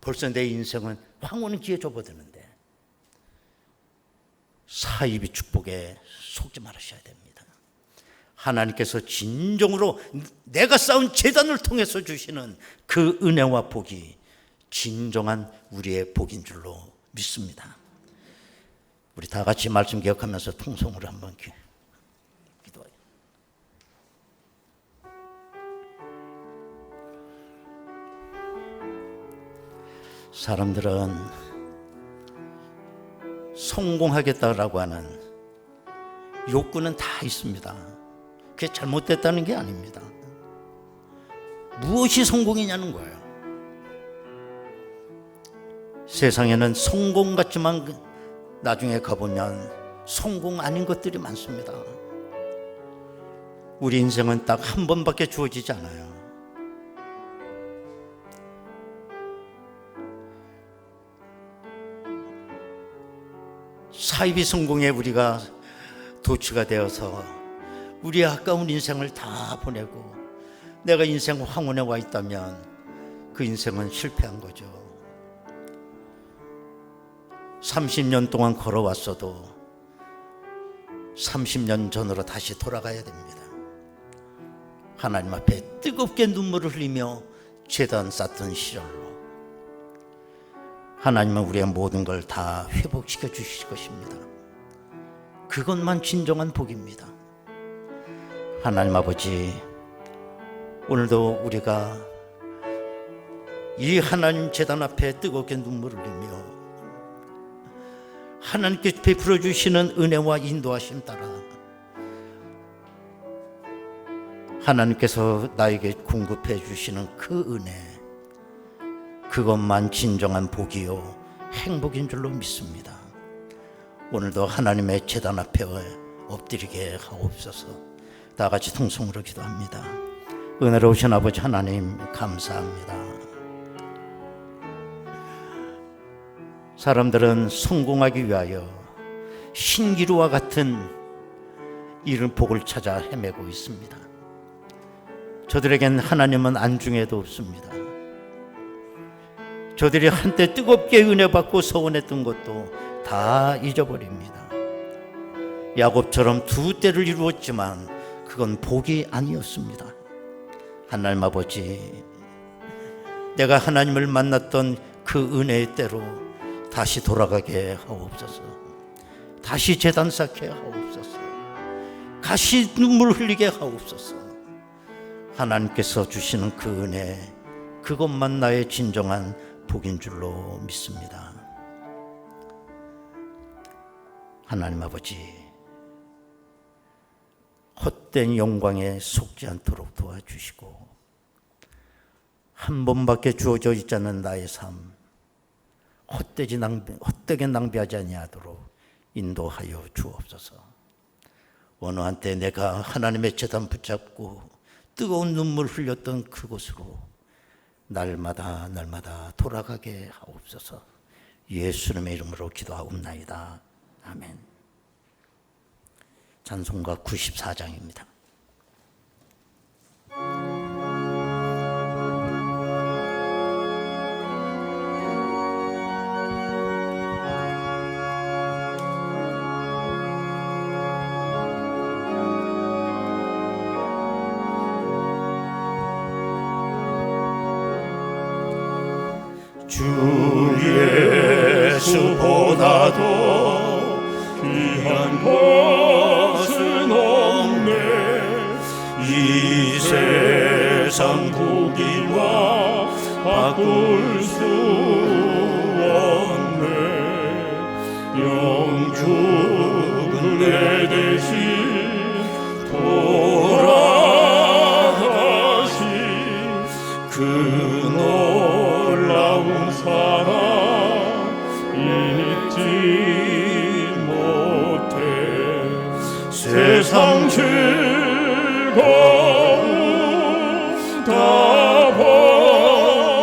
벌써 내 인생은 황혼기에 접어드는데 사이비 축복에 속지 말으셔야 됩니다. 하나님께서 진정으로 내가 쌓은 제단을 통해서 주시는 그 은혜와 복이 진정한 우리의 복인 줄로 믿습니다. 우리 다 같이 말씀 기억하면서 통성으로 한번 기도해요. 사람들은 성공하겠다라고 하는 욕구는 다 있습니다. 그게 잘못됐다는 게 아닙니다. 무엇이 성공이냐는 거예요. 세상에는 성공 같지만 나중에 가보면 성공 아닌 것들이 많습니다. 우리 인생은 딱 한 번밖에 주어지지 않아요. 사이비 성공에 우리가 도취가 되어서 우리의 아까운 인생을 다 보내고 내가 인생 황혼에 와 있다면 그 인생은 실패한 거죠. 30년 동안 걸어왔어도 30년 전으로 다시 돌아가야 됩니다. 하나님 앞에 뜨겁게 눈물을 흘리며 제단 쌓던 시절로 하나님은 우리의 모든 걸 다 회복시켜 주실 것입니다. 그것만 진정한 복입니다. 하나님 아버지, 오늘도 우리가 이 하나님 제단 앞에 뜨겁게 눈물을 흘리며 하나님께 베풀어 주시는 은혜와 인도하심 따라 하나님께서 나에게 공급해 주시는 그 은혜, 그것만 진정한 복이요 행복인 줄로 믿습니다. 오늘도 하나님의 제단 앞에 엎드리게 하옵소서. 다 같이 통성으로 기도합니다. 은혜로우신 아버지 하나님 감사합니다. 사람들은 성공하기 위하여 신기루와 같은 이런 복을 찾아 헤매고 있습니다. 저들에겐 하나님은 안중에도 없습니다. 저들이 한때 뜨겁게 은혜 받고 서원했던 것도 다 잊어버립니다. 야곱처럼 두 때를 이루었지만 그건 복이 아니었습니다. 하나님 아버지, 내가 하나님을 만났던 그 은혜의 때로 다시 돌아가게 하옵소서. 다시 제단 쌓게 하옵소서. 다시 눈물 흘리게 하옵소서. 하나님께서 주시는 그 은혜, 그것만 나의 진정한 복인 줄로 믿습니다. 하나님 아버지, 헛된 영광에 속지 않도록 도와주시고 한 번밖에 주어져 있지 않은 나의 삶 헛되게 낭비하지 아니하도록 인도하여 주옵소서. 어느 한때 내가 하나님의 제단 붙잡고 뜨거운 눈물 흘렸던 그곳으로 날마다 돌아가게 하옵소서. 예수님의 이름으로 기도하옵나이다. 아멘. 찬송가 94장입니다. 주 예수보다도 귀한 것은 없네. 이 세상 부귀와 바꿀 수 없네. 영죽은 내 대신 돌아가신 그 놀라운 사랑 잊지 못해. 세상 즐거움 다 버리고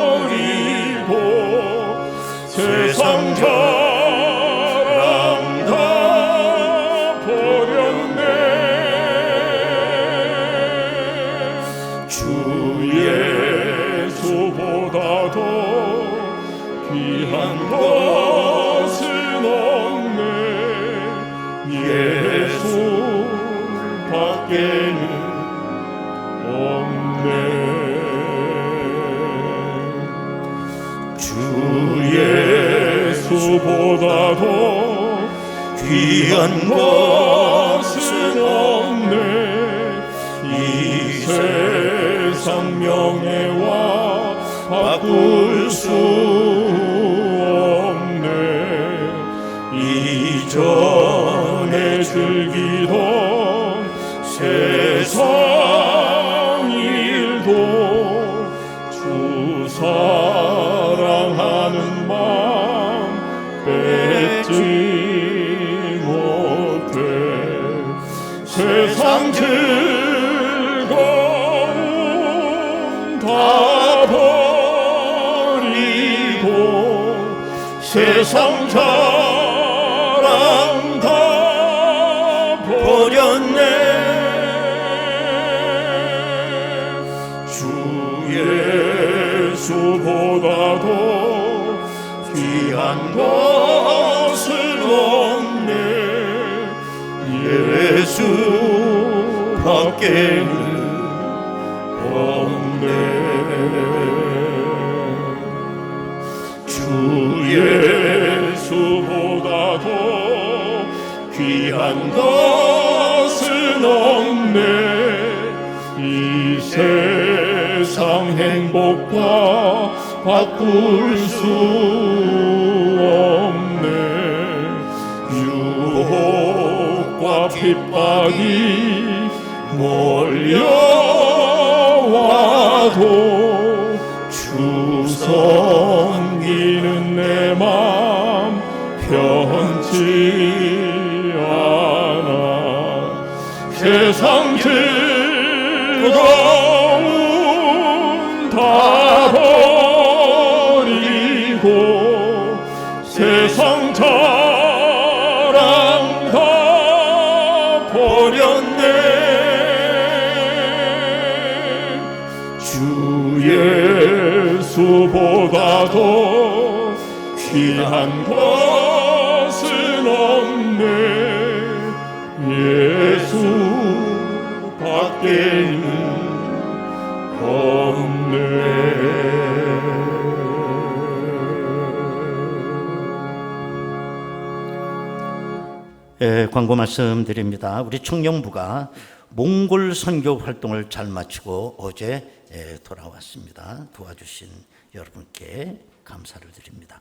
세상 자랑 다 버렸네. 주 예수보다도 귀한 것은 없네. 이 세상 명예와 바꿀 수 없네. 이전에 즐기던 세상 일도 주 사랑하는 마음 뺏지 못해. 세상 즐거움 다 버리고 세상 자랑 다 버렸네. 주 예수보다도 귀한 것은 없네. 예수 밖에는 없네. 주 예수보다도 귀한 것은 없네. 이 세상 행복과 바꿀 수 없네. 유혹과 핍박이 몰려와도 주 섬기는 내 맘 편치 않아. 세상 즐거움 다 버리고 세상 자랑 다 버렸네. 주 예수보다도 귀한 것은 없네. 예수 밖에는 없네. 광고 말씀드립니다. 우리 청년부가 몽골 선교 활동을 잘 마치고 어제 돌아왔습니다. 도와주신 여러분께 감사를 드립니다.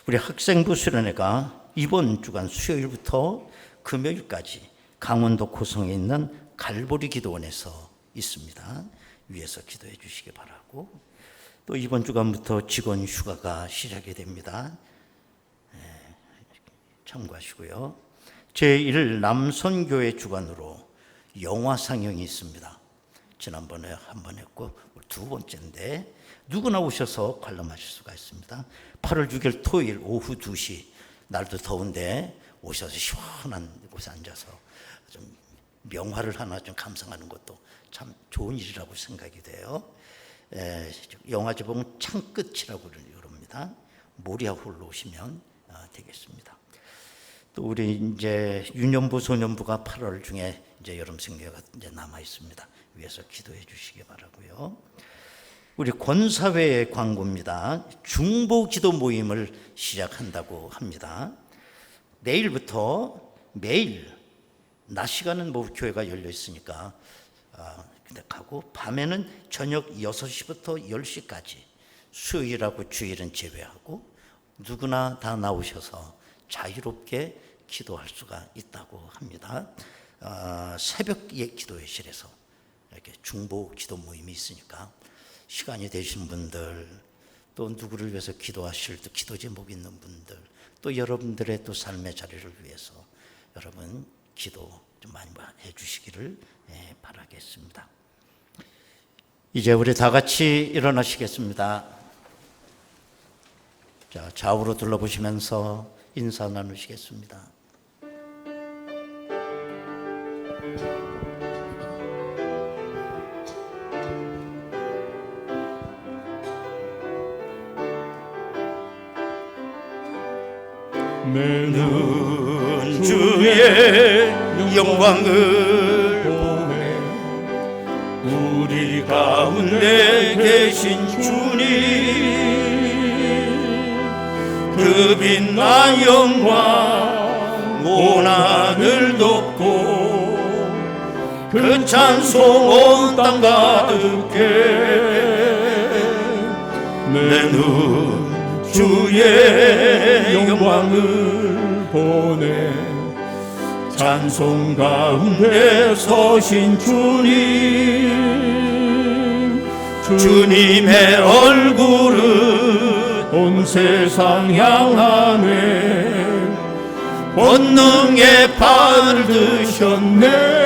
우리 학생부 수련회가 이번 주간 수요일부터 금요일까지 강원도 고성에 있는 갈보리 기도원에서 있습니다. 위에서 기도해 주시기 바라고, 또 이번 주간부터 직원 휴가가 시작이 됩니다. 참고하시고요. 제1 남선교회 주관으로 영화 상영이 있습니다. 지난번에 한 번 했고 두 번째인데 누구나 오셔서 관람하실 수가 있습니다. 8월 6일 토요일 오후 2시, 날도 더운데 오셔서 시원한 곳에 앉아서 좀 명화를 하나 좀 감상하는 것도 참 좋은 일이라고 생각이 돼요. 영화 제목은 창끝이라고 그럽니다. 모리아홀로 오시면 되겠습니다. 또 우리 이제 유년부 소년부가 8월 중에 이제 여름 생계가 이제 남아 있습니다. 위에서 기도해 주시기 바라고요. 우리 권사회의 광고입니다. 중보 기도 모임을 시작한다고 합니다. 내일부터 매일 낮 시간은 뭐 교회가 열려 있으니까 가고, 밤에는 저녁 6시부터 10시까지, 수요일하고 주일은 제외하고 누구나 다 나오셔서 자유롭게 기도할 수가 있다고 합니다. 새벽 기도회실에서 이렇게 중보 기도 모임이 있으니까 시간이 되신 분들, 또 누구를 위해서 기도하실 또 기도 제목 있는 분들, 또 여러분들의 또 삶의 자리를 위해서 여러분 기도 좀 많이 해 주시기를 바라겠습니다. 이제 우리 다 같이 일어나시겠습니다. 자, 좌우로 둘러보시면서 인사 나누시겠습니다. 내 눈 주의 영광을 보내 우리 가운데 계신 주님, 그 빛난 영광 온 하늘 덮고 그 찬송 온 땅 가득해 내 눈 주의 영광을 보내 찬송 가운데 서신 주님의 얼굴은 온 세상 향하네 권능의 팔을 드셨네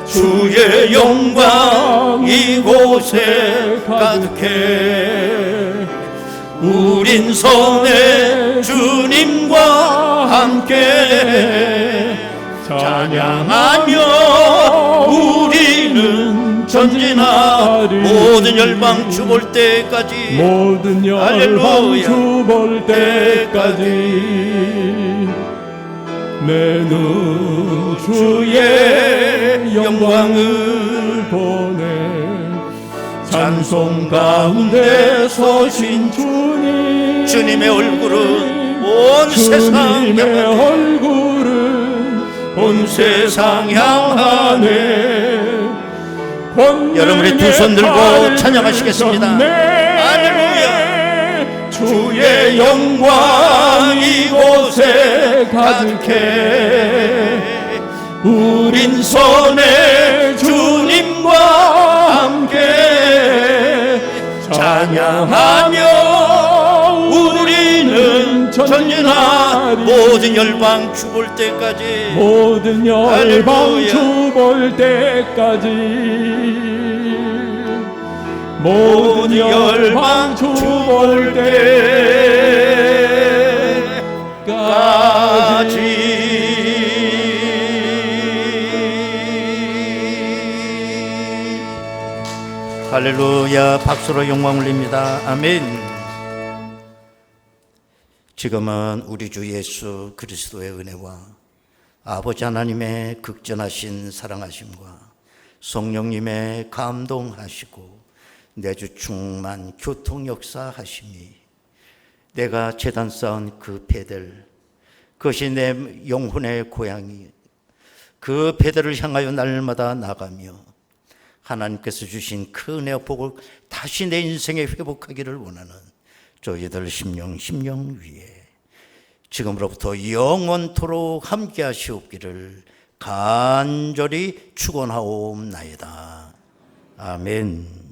주의 영광 이곳에 가득해 우린 선의 주님과 함께 찬양하며 우리는 전진하리 모든 열방 주 볼 때까지 모든 열방 주 볼 때까지 내 눈 주의 영광을 보내 찬송 가운데 서신 주님의 얼굴은 온 세상 주님의 향하네 얼굴은 온 세상 향하네 여러분의 두 손 들고 찬양하시겠습니다. 할렐루야 주의 영광 이곳에 가득해 우린 선의 주님과 함께 찬양하며 우리는 전진하리 모든 열방 주 볼 때까지 모든 열방 주 볼 때까지 모든 열방 주 볼 때까지 할렐루야 박수로 영광 올립니다. 아멘. 지금은 우리 주 예수 그리스도의 은혜와 아버지 하나님의 극전하신 사랑하심과 성령님의 감동하시고 내주 충만 교통 역사하심이 내가 재단 쌓은 그 배들 그것이 내 영혼의 고향이 그 배들을 향하여 날마다 나가며 하나님께서 주신 그 은혜와 복을 다시 내 인생에 회복하기를 원하는 저희들 심령 위에 지금으로부터 영원토록 함께 하시옵기를 간절히 축원하옵나이다. 아멘.